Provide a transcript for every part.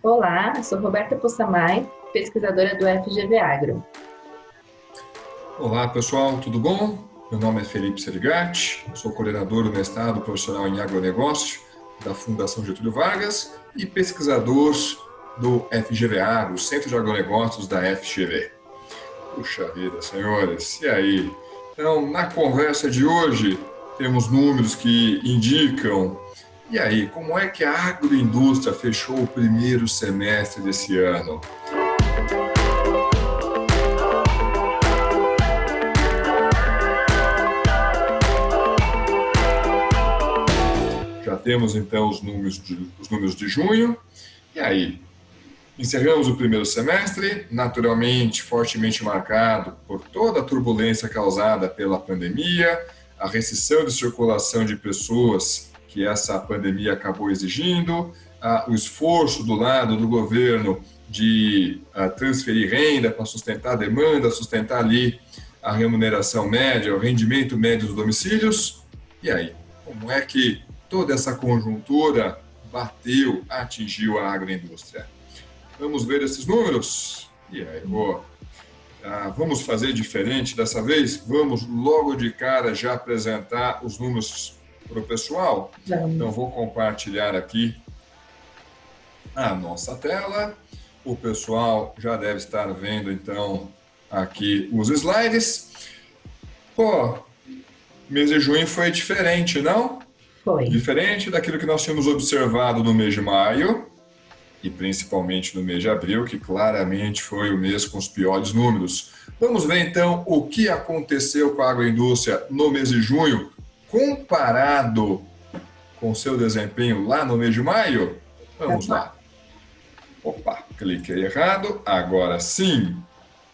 Olá, sou Roberta Possamay, pesquisadora do FGV Agro. Olá pessoal, tudo bom? Meu nome é Felipe Serigati, sou coordenador do mestrado profissional em agronegócio da Fundação Getúlio Vargas e pesquisador do FGV Agro, Centro de Agronegócios da FGV. Puxa vida, senhores, e aí? Então, na conversa de hoje, temos números que indicam. E aí, como é que a agroindústria fechou o primeiro semestre desse ano? Já temos então os números de junho. E aí? Encerramos o primeiro semestre, naturalmente, fortemente marcado por toda a turbulência causada pela pandemia, a restrição de circulação de pessoas que essa pandemia acabou exigindo, o esforço do lado do governo de transferir renda para sustentar a demanda, sustentar ali a remuneração média, o rendimento médio dos domicílios. E aí, como é que toda essa conjuntura atingiu a agroindústria? Vamos ver esses números? E aí, vamos fazer diferente dessa vez? Vamos logo de cara já apresentar os números para o pessoal? Então, vou compartilhar aqui a nossa tela. O pessoal já deve estar vendo, então, aqui os slides. Mês de junho foi diferente, não? Foi. Diferente daquilo que nós tínhamos observado no mês de maio, e principalmente no mês de abril, que claramente foi o mês com os piores números. Vamos ver então o que aconteceu com a agroindústria no mês de junho, comparado com seu desempenho lá no mês de maio? Vamos lá. Cliquei errado, agora sim.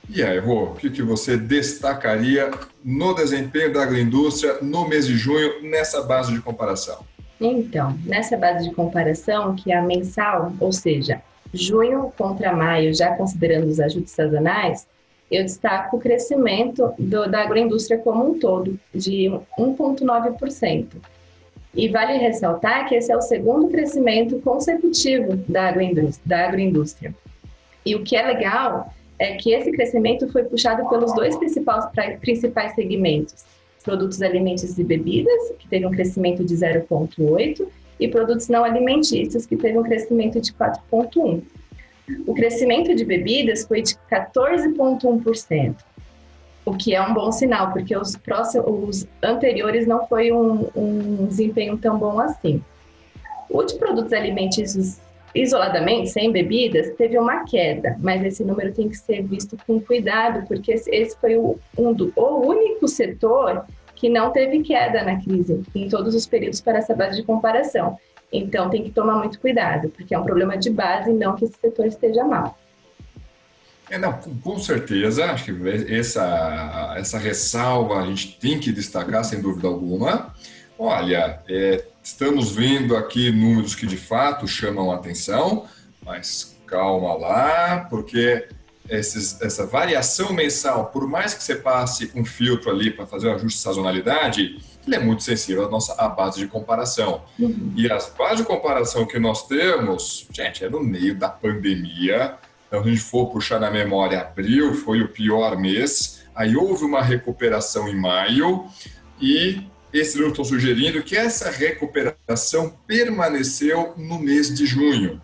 E aí, Rô, o que você destacaria no desempenho da agroindústria no mês de junho, nessa base de comparação? Então, nessa base de comparação, que é a mensal, ou seja, junho contra maio, já considerando os ajustes sazonais, eu destaco o crescimento da agroindústria como um todo, de 1,9%. E vale ressaltar que esse é o segundo crescimento consecutivo da agroindústria. E o que é legal é que esse crescimento foi puxado pelos dois principais segmentos: produtos alimentícios e bebidas, que teve um crescimento de 0,8%, e produtos não alimentícios, que teve um crescimento de 4,1%. O crescimento de bebidas foi de 14,1%, o que é um bom sinal, porque os anteriores não foi um desempenho tão bom assim. O de produtos alimentícios isoladamente, sem bebidas, teve uma queda, mas esse número tem que ser visto com cuidado, porque esse foi o único setor que não teve queda na crise, em todos os períodos para essa base de comparação. Então, tem que tomar muito cuidado, porque é um problema de base, não que esse setor esteja mal. Não, com certeza, acho que essa ressalva a gente tem que destacar, sem dúvida alguma. Olha, estamos vendo aqui números que de fato chamam a atenção, mas calma lá, porque essa variação mensal, por mais que você passe um filtro ali para fazer o ajuste de sazonalidade, ele é muito sensível à base de comparação. E as bases de comparação que nós temos, gente, é no meio da pandemia. Então, se a gente for puxar na memória, abril foi o pior mês, aí houve uma recuperação em maio, e esses números estão sugerindo que essa recuperação permaneceu no mês de junho.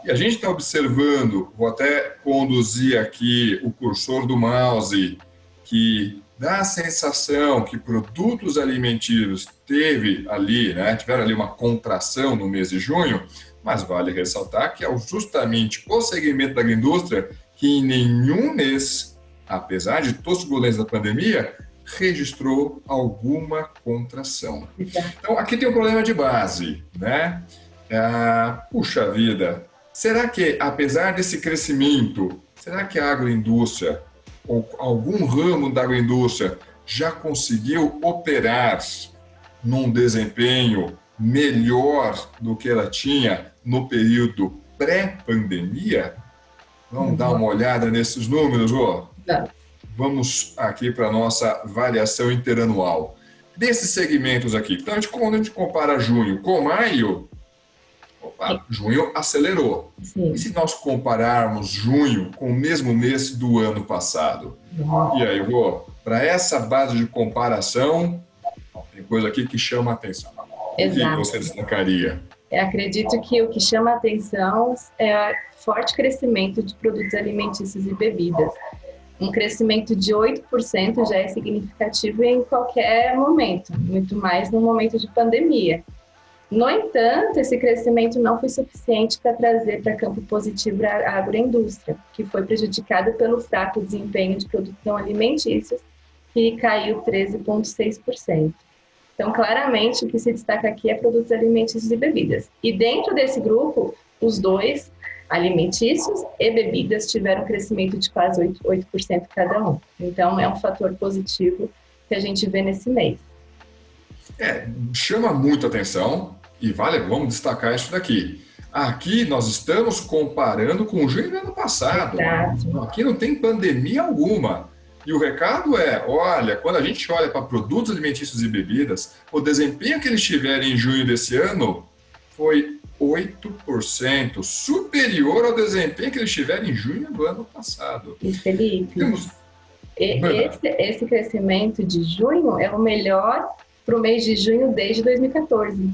E a gente está observando, vou até conduzir aqui o cursor do mouse, que dá a sensação que produtos alimentícios tiveram ali uma contração no mês de junho, mas vale ressaltar que é justamente o segmento da agroindústria que em nenhum mês, apesar de toda a turbulência da pandemia, registrou alguma contração. Então, aqui tem um problema de base, né? Puxa vida, será que, apesar desse crescimento, será que a agroindústria, ou algum ramo da agroindústria, já conseguiu operar num desempenho melhor do que ela tinha no período pré-pandemia? Vamos dar uma olhada nesses números, Rô? Vamos aqui para a nossa variação interanual. Desses segmentos aqui, então, quando a gente compara junho com maio, Opa, junho acelerou. Sim. E se nós compararmos junho com o mesmo mês do ano passado? E aí, Rô, para essa base de comparação, tem coisa aqui que chama a atenção. O que você Exato. destacaria? Eu acredito que o que chama a atenção é o forte crescimento de produtos alimentícios e bebidas. Um crescimento de 8% já é significativo em qualquer momento, muito mais no momento de pandemia. No entanto, esse crescimento não foi suficiente para trazer para campo positivo a agroindústria, que foi prejudicada pelo fraco desempenho de produtos não alimentícios, que caiu 13,6%. Então, claramente, o que se destaca aqui é produtos alimentícios e bebidas. E dentro desse grupo, os dois, alimentícios e bebidas, tiveram um crescimento de quase 8% cada um. Então, é um fator positivo que a gente vê nesse mês. Chama muito atenção e vamos destacar isso daqui. Aqui nós estamos comparando com junho do ano passado. Exato. Aqui não tem pandemia alguma. E o recado é, olha, quando a gente olha para produtos alimentícios e bebidas, o desempenho que eles tiveram em junho desse ano foi 8% superior ao desempenho que eles tiveram em junho do ano passado. E Felipe, esse crescimento de junho é o melhor para o mês de junho desde 2014.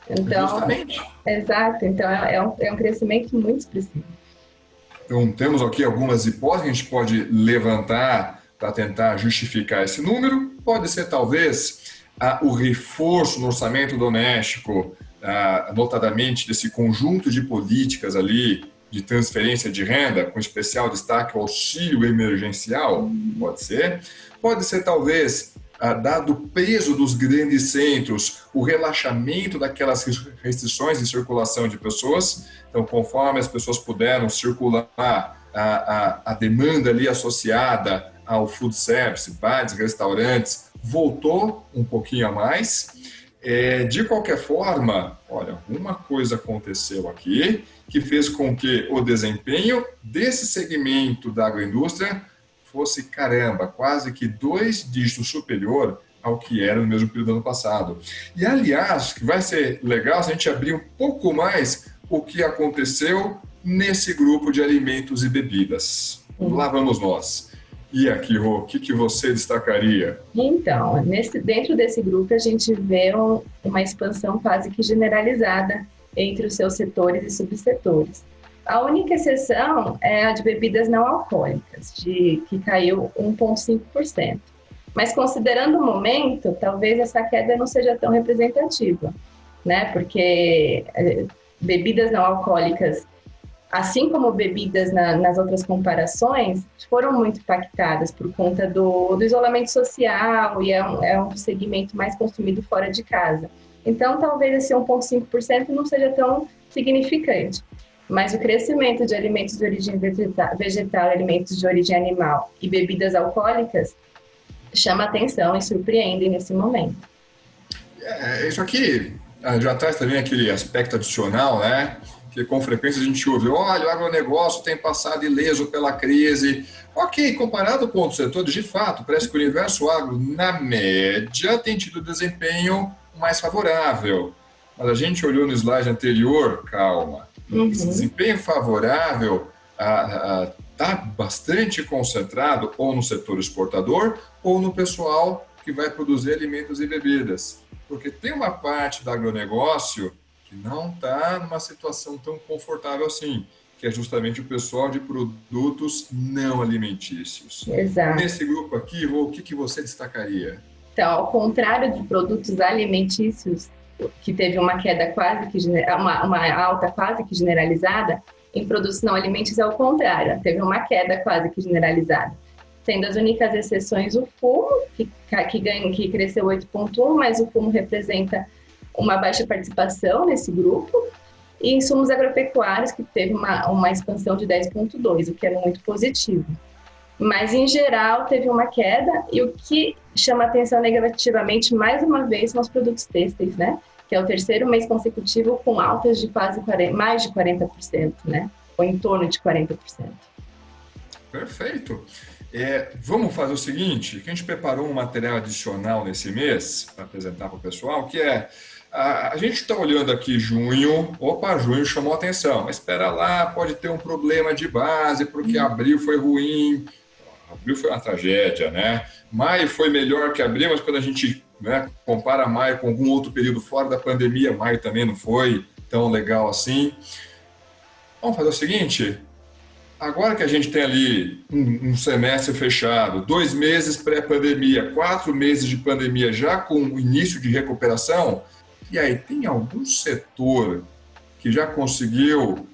Então, justamente. Exato. Então, é um crescimento muito expressivo. Então, temos aqui algumas hipóteses que a gente pode levantar para tentar justificar esse número. Pode ser, talvez, o reforço no orçamento doméstico, notadamente desse conjunto de políticas ali de transferência de renda, com especial destaque ao auxílio emergencial, pode ser. Pode ser, talvez, dado o peso dos grandes centros, o relaxamento daquelas restrições de circulação de pessoas. Então, conforme as pessoas puderam circular, a demanda ali associada ao food service, bares, restaurantes, voltou um pouquinho a mais. De qualquer forma, olha, alguma coisa aconteceu aqui que fez com que o desempenho desse segmento da agroindústria fosse, quase que 2 dígitos superior ao que era no mesmo período do ano passado. E, aliás, que vai ser legal se a gente abrir um pouco mais o que aconteceu nesse grupo de alimentos e bebidas. Lá vamos nós. E aqui, Rô, o que você destacaria? Então, dentro desse grupo, a gente vê uma expansão quase que generalizada entre os seus setores e subsetores. A única exceção é a de bebidas não alcoólicas, que caiu 1,5%. Mas, considerando o momento, talvez essa queda não seja tão representativa, né? Porque bebidas não alcoólicas, assim como bebidas nas outras comparações, foram muito impactadas por conta do isolamento social e é um segmento mais consumido fora de casa. Então, talvez esse 1,5% não seja tão significante. Mas o crescimento de alimentos de origem vegetal, alimentos de origem animal e bebidas alcoólicas chama atenção e surpreende nesse momento. Isso aqui já traz também aquele aspecto adicional, né? Que com frequência a gente ouve, olha, o agronegócio tem passado ileso pela crise. Ok, comparado com outros setores, de fato, parece que o universo agro, na média, tem tido desempenho mais favorável. Mas a gente olhou no slide anterior, calma, esse desempenho favorável está bastante concentrado ou no setor exportador ou no pessoal que vai produzir alimentos e bebidas. Porque tem uma parte do agronegócio que não está numa situação tão confortável assim, que é justamente o pessoal de produtos não alimentícios. Exato. Nesse grupo aqui, o que você destacaria? Então, ao contrário de produtos alimentícios, que teve uma queda uma alta quase que generalizada, em produtos não alimentícios é o contrário, teve uma queda quase que generalizada. Sendo as únicas exceções o fumo, que cresceu 8,1%, mas o fumo representa uma baixa participação nesse grupo, e insumos agropecuários, que teve uma expansão de 10,2%, o que é muito positivo. Mas, em geral, teve uma queda, e o que chama atenção negativamente, mais uma vez, são os produtos têxteis, né? Que é o terceiro mês consecutivo com altas de mais de 40%, né? Ou em torno de 40%. Perfeito. Vamos fazer o seguinte, que a gente preparou um material adicional nesse mês para apresentar para o pessoal, que é A gente está olhando aqui junho, opa, junho chamou atenção, mas espera lá, pode ter um problema de base, porque abril foi ruim, abril foi uma tragédia, né? Maio foi melhor que abril, mas quando a gente, né, compara maio com algum outro período fora da pandemia, maio também não foi tão legal assim. Vamos fazer o seguinte, agora que a gente tem ali um semestre fechado, 2 meses pré-pandemia, 4 meses de pandemia já com o início de recuperação, e aí tem algum setor que já conseguiu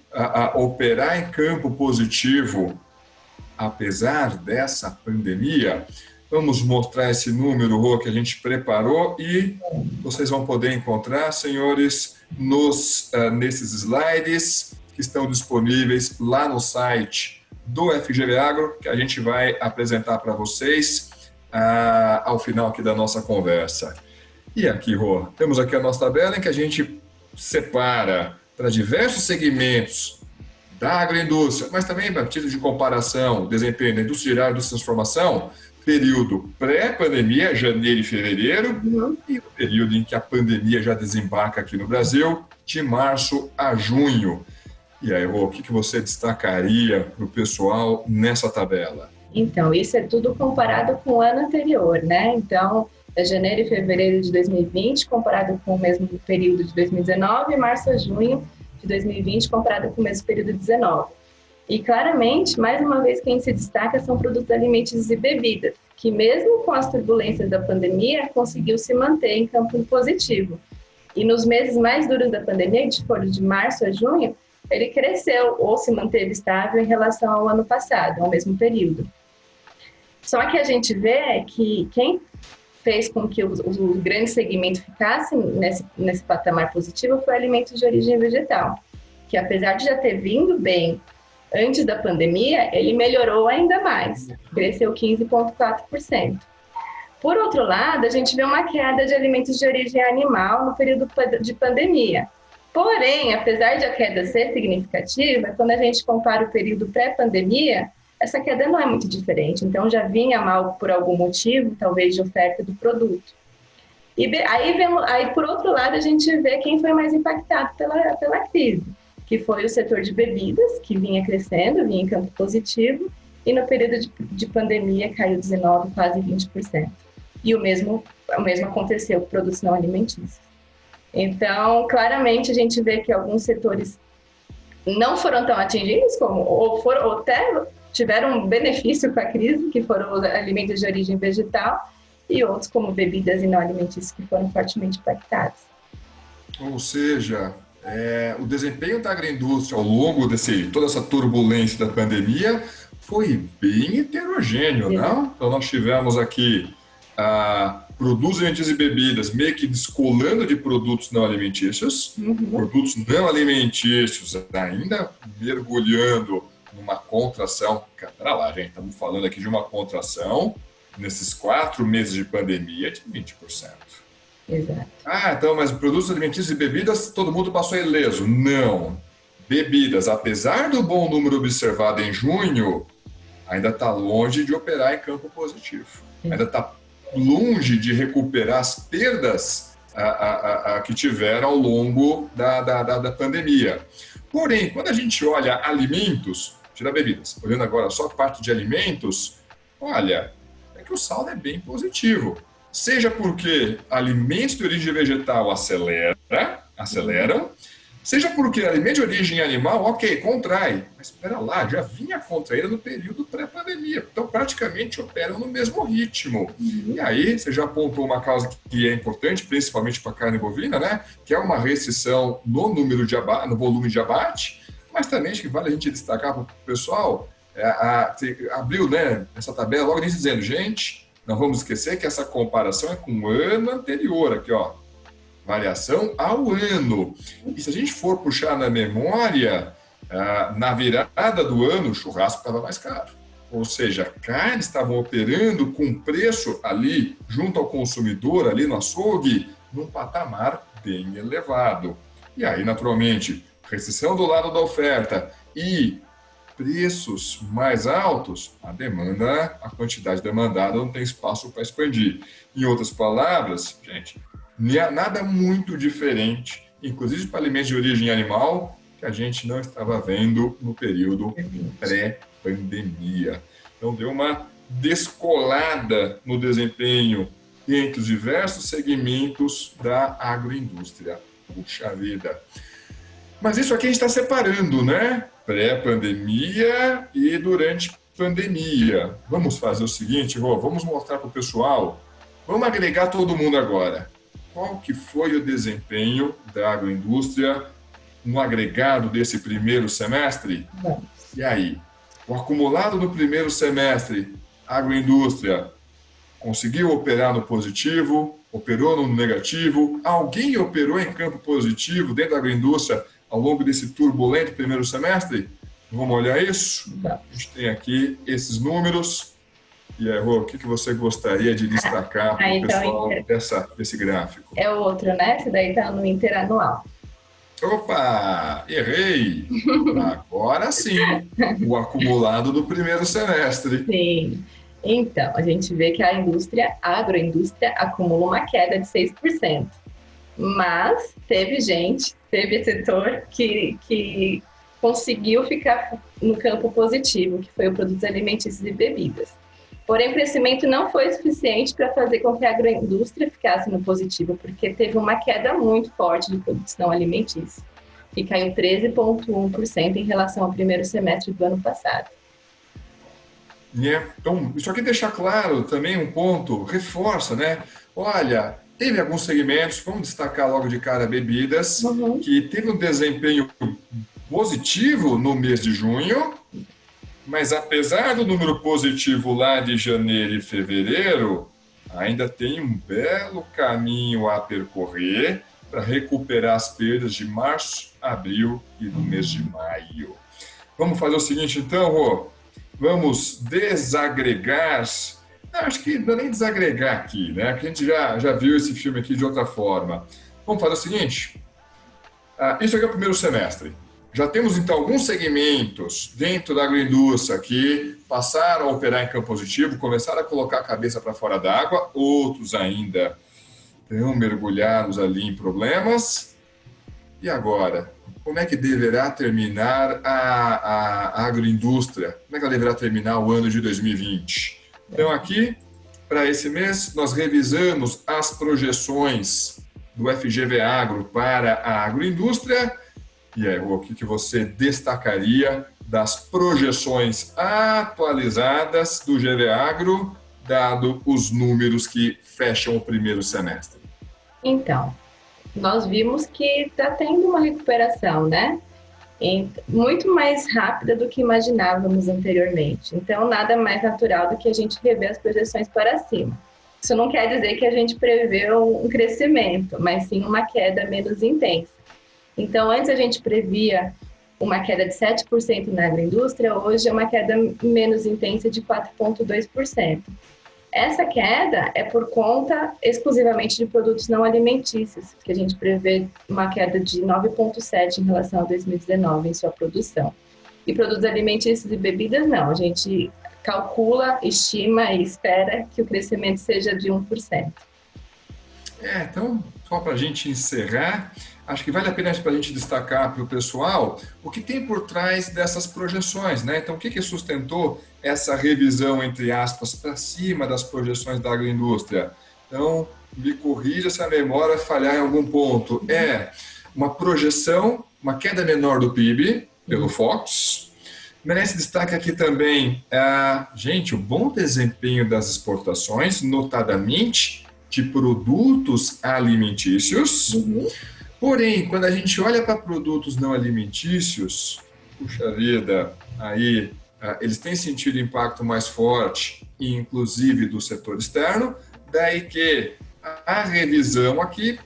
operar em campo positivo apesar dessa pandemia? Vamos mostrar esse número, Rô, que a gente preparou e vocês vão poder encontrar, senhores, nesses slides que estão disponíveis lá no site do FGV Agro, que a gente vai apresentar para vocês ao final aqui da nossa conversa. E aqui, Rô, temos aqui a nossa tabela em que a gente separa para diversos segmentos da agroindústria, mas também a título de comparação, o desempenho da indústria geral e da transformação, período pré-pandemia, janeiro e fevereiro, e o período em que a pandemia já desembarca aqui no Brasil, de março a junho. E aí, Rô, o que você destacaria para o pessoal nessa tabela? Então, isso é tudo comparado com o ano anterior, né? Então, é janeiro e fevereiro de 2020, comparado com o mesmo período de 2019, e março a junho de 2020, comparado com o mesmo período de 2019. E, claramente, mais uma vez, quem se destaca são produtos alimentícios e bebidas, que mesmo com as turbulências da pandemia, conseguiu se manter em campo positivo. E nos meses mais duros da pandemia, que foram de março a junho, ele cresceu ou se manteve estável em relação ao ano passado, ao mesmo período. Só que a gente vê que quem fez com que o grande segmento ficasse nesse patamar positivo foi alimentos de origem vegetal, que apesar de já ter vindo bem antes da pandemia, ele melhorou ainda mais, cresceu 15,4%. Por outro lado, a gente vê uma queda de alimentos de origem animal no período de pandemia. Porém, apesar de a queda ser significativa, quando a gente compara o período pré-pandemia, essa queda não é muito diferente. Então, já vinha mal por algum motivo, talvez de oferta do produto. E aí, por outro lado, a gente vê quem foi mais impactado pela crise, que foi o setor de bebidas, que vinha crescendo, vinha em campo positivo, e no período de pandemia caiu 19%, quase 20%. E o mesmo aconteceu com produtos não alimentícios. Então, claramente, a gente vê que alguns setores não foram tão atingidos, ou até tiveram um benefício com a crise, que foram os alimentos de origem vegetal, e outros, como bebidas e não alimentícios, que foram fortemente impactados. Ou seja, o desempenho da agroindústria ao longo toda essa turbulência da pandemia foi bem heterogêneo, não? Então, nós tivemos aqui produtos alimentícios e bebidas meio que descolando de produtos não alimentícios, produtos não alimentícios ainda mergulhando numa contração. Pera lá, gente, estamos falando aqui de uma contração nesses 4 meses de pandemia de 20%. Exato. Então, mas produtos alimentícios e bebidas, todo mundo passou ileso. Não. Bebidas, apesar do bom número observado em junho, ainda está longe de operar em campo positivo. Ainda está longe de recuperar as perdas que tiveram ao longo da pandemia. Porém, quando a gente olha alimentos, tira bebidas, olhando agora só a parte de alimentos, olha, é que o saldo é bem positivo. Seja porque alimentos de origem vegetal aceleram, seja porque alimentos de origem animal, ok, contrai, mas espera lá, já vinha contraída no período pré-pandemia, então praticamente operam no mesmo ritmo. E aí, você já apontou uma causa que é importante, principalmente para a carne bovina, né? Que é uma restrição no volume de abate, mas também acho que vale a gente destacar para o pessoal, abriu, né, essa tabela logo dizendo, gente, não vamos esquecer que essa comparação é com o ano anterior, aqui, ó. Variação ao ano. E se a gente for puxar na memória, na virada do ano, o churrasco estava mais caro. Ou seja, carnes estavam operando com preço ali, junto ao consumidor, ali no açougue, num patamar bem elevado. E aí, naturalmente, restrição do lado da oferta e preços mais altos, a quantidade demandada não tem espaço para expandir. Em outras palavras, gente, nada muito diferente, inclusive para alimentos de origem animal, que a gente não estava vendo no período pré-pandemia. Então, deu uma descolada no desempenho entre os diversos segmentos da agroindústria. Puxa vida! Mas isso aqui a gente está separando, né? Pré-pandemia e durante pandemia. Vamos fazer o seguinte, Rô, vamos mostrar para o pessoal, vamos agregar todo mundo agora. Qual que foi o desempenho da agroindústria no agregado desse primeiro semestre? E aí? O acumulado do primeiro semestre, a agroindústria conseguiu operar no positivo, operou no negativo? Alguém operou em campo positivo dentro da agroindústria ao longo desse turbulento primeiro semestre? Vamos olhar isso? A gente tem aqui esses números. E aí, Rô, o que você gostaria de destacar para o pessoal desse gráfico? É o outro, né? Esse daí está no interanual. Opa, errei! Agora sim, o acumulado do primeiro semestre. Sim. Então, a gente vê que a agroindústria acumula uma queda de 6%. Mas teve setor que conseguiu ficar no campo positivo, que foi o produtos alimentícios e bebidas. Porém, o crescimento não foi suficiente para fazer com que a agroindústria ficasse no positivo, porque teve uma queda muito forte de produtos não alimentícios, que caiu 13,1% em relação ao primeiro semestre do ano passado. Então, isso aqui deixa claro também um ponto, reforça, né? Olha, teve alguns segmentos, vamos destacar logo de cara bebidas, que teve um desempenho positivo no mês de junho, mas apesar do número positivo lá de janeiro e fevereiro, ainda tem um belo caminho a percorrer para recuperar as perdas de março, abril e do mês de maio. Vamos fazer o seguinte então, Rô? Vamos desagregar, acho que não é nem desagregar aqui, né? Porque a gente já viu esse filme aqui de outra forma. Vamos fazer o seguinte, isso aqui é o primeiro semestre. Já temos, então, alguns segmentos dentro da agroindústria que passaram a operar em campo positivo, começaram a colocar a cabeça para fora d'água, outros ainda estão mergulhados ali em problemas. E agora? Como é que deverá terminar a agroindústria? Como é que ela deverá terminar o ano de 2020? Então, aqui, para esse mês, nós revisamos as projeções do FGV Agro para a agroindústria. E aí, o que você destacaria das projeções atualizadas do GV Agro, dado os números que fecham o primeiro semestre? Então, nós vimos que está tendo uma recuperação, né? Muito mais rápida do que imaginávamos anteriormente. Então, nada mais natural do que a gente rever as projeções para cima. Isso não quer dizer que a gente prevê um crescimento, mas sim uma queda menos intensa. Então, antes a gente previa uma queda de 7% na agroindústria, hoje é uma queda menos intensa de 4,2%. Essa queda é por conta exclusivamente de produtos não alimentícios, que a gente prevê uma queda de 9,7% em relação a 2019 em sua produção. E produtos alimentícios e bebidas, não. A gente calcula, estima e espera que o crescimento seja de 1%. Então, só para a gente encerrar, acho que vale a pena para a gente destacar para o pessoal o que tem por trás dessas projeções, né? Então, o que sustentou essa revisão, entre aspas, para cima das projeções da agroindústria? Então, me corrija se a memória falhar em algum ponto. É uma projeção, uma queda menor do PIB, pelo Fox. Merece destaque aqui também, o bom desempenho das exportações, notadamente de produtos alimentícios. Porém, quando a gente olha para produtos não alimentícios, puxa vida, aí eles têm sentido impacto mais forte, inclusive do setor externo, daí que a revisão aqui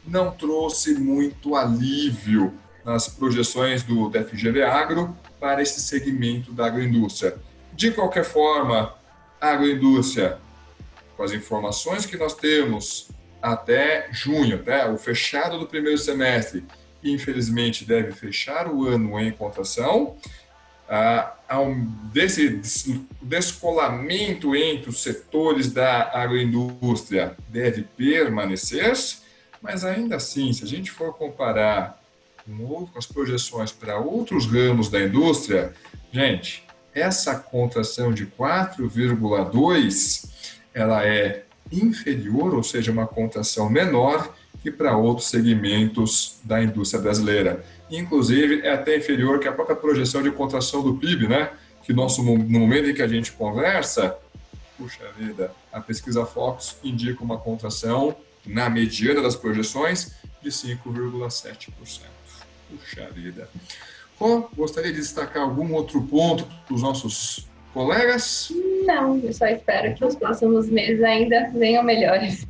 não trouxe muito alívio nas projeções do FGV Agro para esse segmento da agroindústria. De qualquer forma, a agroindústria, com as informações que nós temos até junho, até o fechado do primeiro semestre, infelizmente deve fechar o ano em contração, desse descolamento entre os setores da agroindústria deve permanecer, Mas ainda assim, se a gente for comparar com as projeções para outros ramos da indústria, gente, essa contração de 4,2, ela é inferior, ou seja, uma contração menor que para outros segmentos da indústria brasileira. Inclusive, é até inferior que a própria projeção de contração do PIB, né? Que no momento em que a gente conversa, puxa vida, a pesquisa Focus indica uma contração na mediana das projeções de 5,7%. Puxa vida. Bom, gostaria de destacar algum outro ponto para os nossos colegas? Não, eu só espero que os próximos meses ainda venham melhores.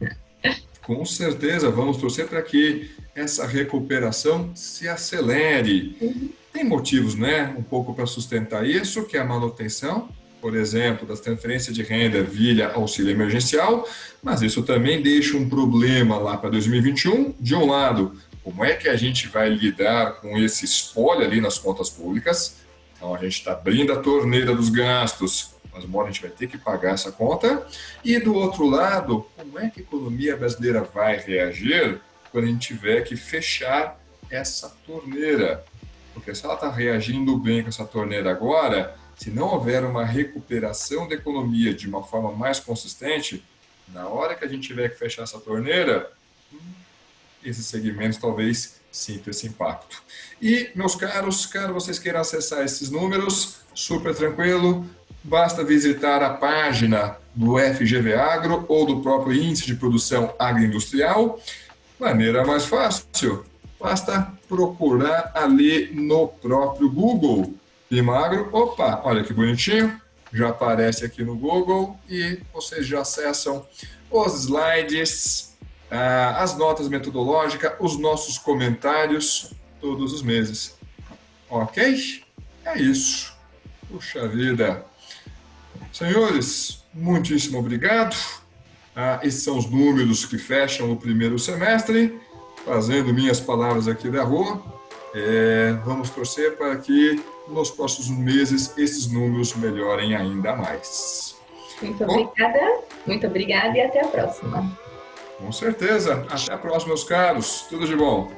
Com certeza, vamos torcer para que essa recuperação se acelere. Tem motivos, né, um pouco para sustentar isso, que é a manutenção, por exemplo, das transferências de renda via auxílio emergencial, mas isso também deixa um problema lá para 2021. De um lado, como é que a gente vai lidar com esse espólio ali nas contas públicas? Então, a gente está abrindo a torneira dos gastos, mas uma hora a gente vai ter que pagar essa conta. E do outro lado, como é que a economia brasileira vai reagir quando a gente tiver que fechar essa torneira? Porque se ela está reagindo bem com essa torneira agora, se não houver uma recuperação da economia de uma forma mais consistente, na hora que a gente tiver que fechar essa torneira, esses segmentos talvez sintam esse impacto. E, meus caros, caso vocês queiram acessar esses números, super tranquilo, basta visitar a página do FGV Agro ou do próprio Índice de Produção Agroindustrial. Maneira mais fácil, basta procurar ali no próprio Google. Clima opa, olha que bonitinho, já aparece aqui no Google e vocês já acessam os slides, as notas metodológicas, os nossos comentários todos os meses. Ok? É isso. Puxa vida. Senhores, muitíssimo obrigado. Esses são os números que fecham o primeiro semestre. Fazendo minhas palavras aqui da rua, vamos torcer para que nos próximos meses esses números melhorem ainda mais. Muito obrigada e até a próxima. Com certeza. Até a próxima, meus caros. Tudo de bom.